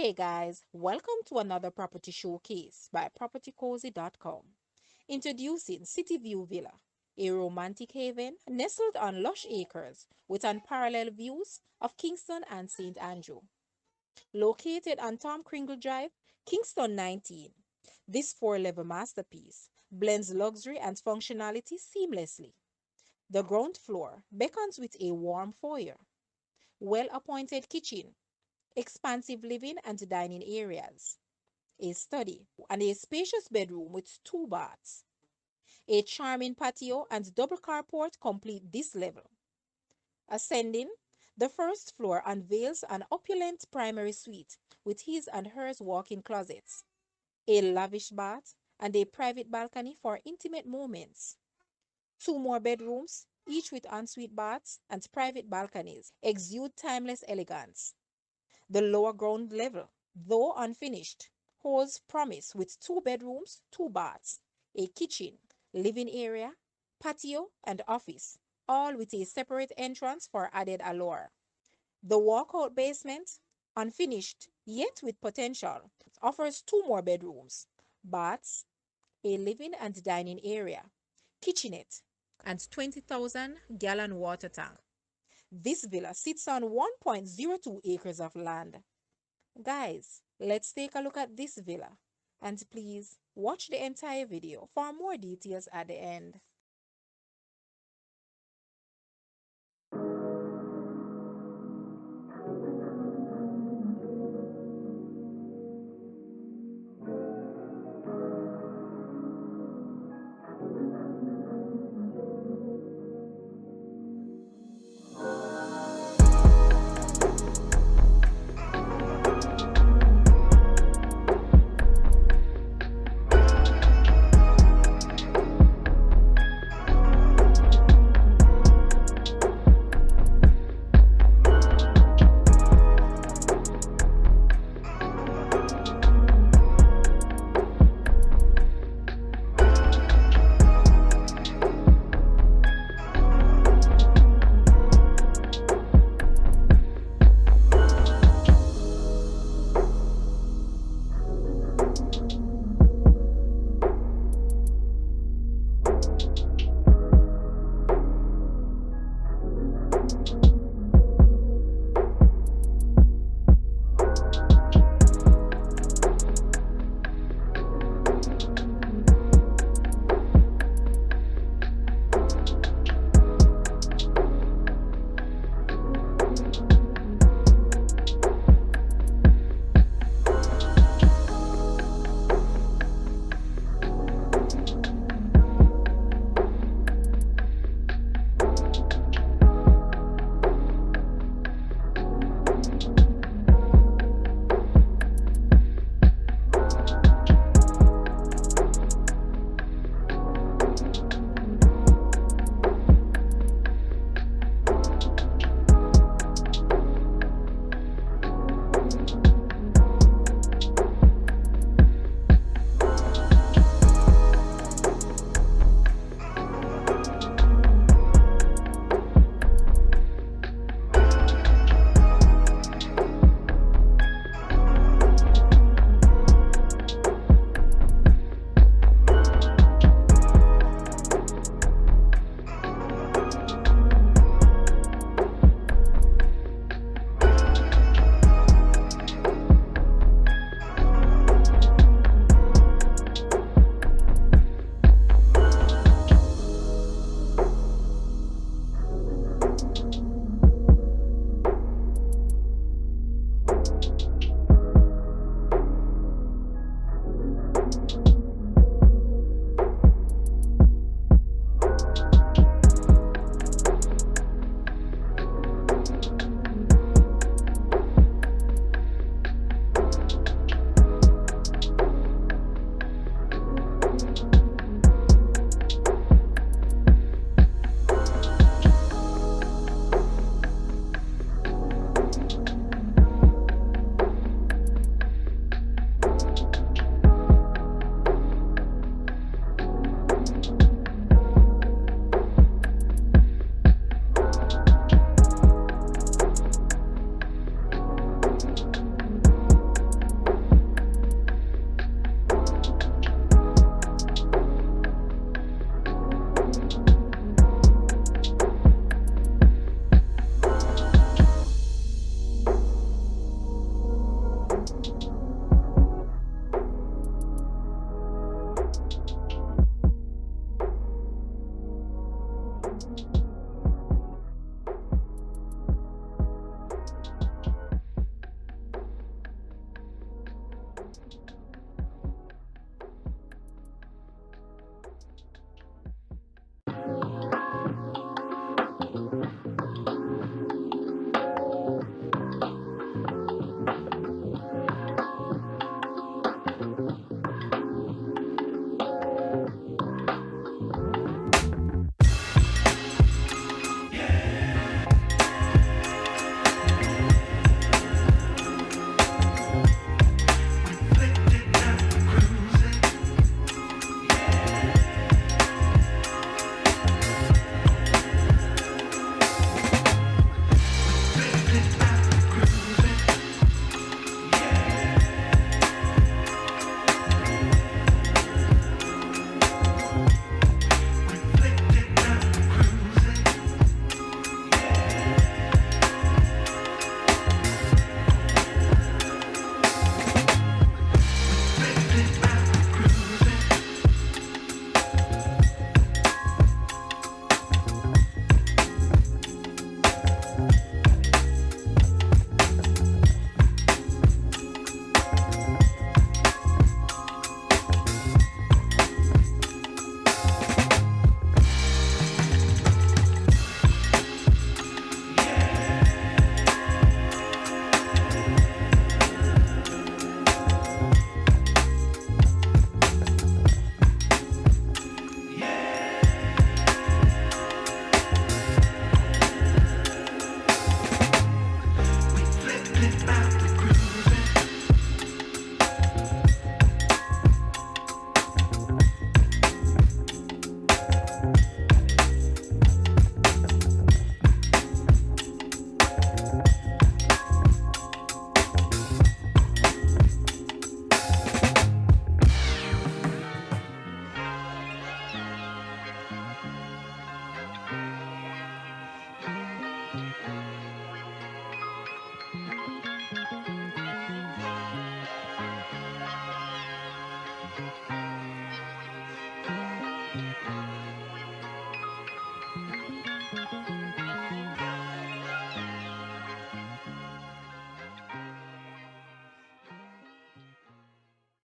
Hey guys, welcome to another property showcase by propertycozy.com. Introducing City View Villa, a romantic haven nestled on lush acres with unparalleled views of Kingston and St. Andrew. Located on Tom Cringle Drive, Kingston 19, this four-level masterpiece blends luxury and functionality seamlessly. The ground floor beckons with a warm foyer, well-appointed kitchen, expansive living and dining areas, a study, and a spacious bedroom with two baths. A charming patio and double carport complete this level. Ascending, the first floor unveils an opulent primary suite with his and hers walk-in closets, a lavish bath, and a private balcony for intimate moments. Two more bedrooms, each with ensuite baths and private balconies, exude timeless elegance. The lower ground level, though unfinished, holds promise with two bedrooms, two baths, a kitchen, living area, patio, and office, all with a separate entrance for added allure. The walkout basement, unfinished yet with potential, offers two more bedrooms, baths, a living and dining area, kitchenette, and 20,000-gallon water tank. This villa sits on 1.02 acres of land. Guys, let's take a look at this villa. And please watch the entire video for more details at the end.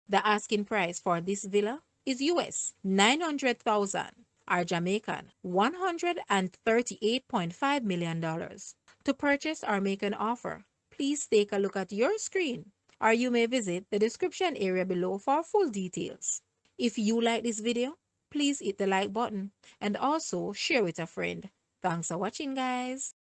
The asking price for this villa is US 900,000 or Jamaican $138.5 million. To purchase or make an offer, please take a look at your screen or you may visit the description area below for full details. If you like this video, please hit the like button and also share with a friend. Thanks for watching, guys.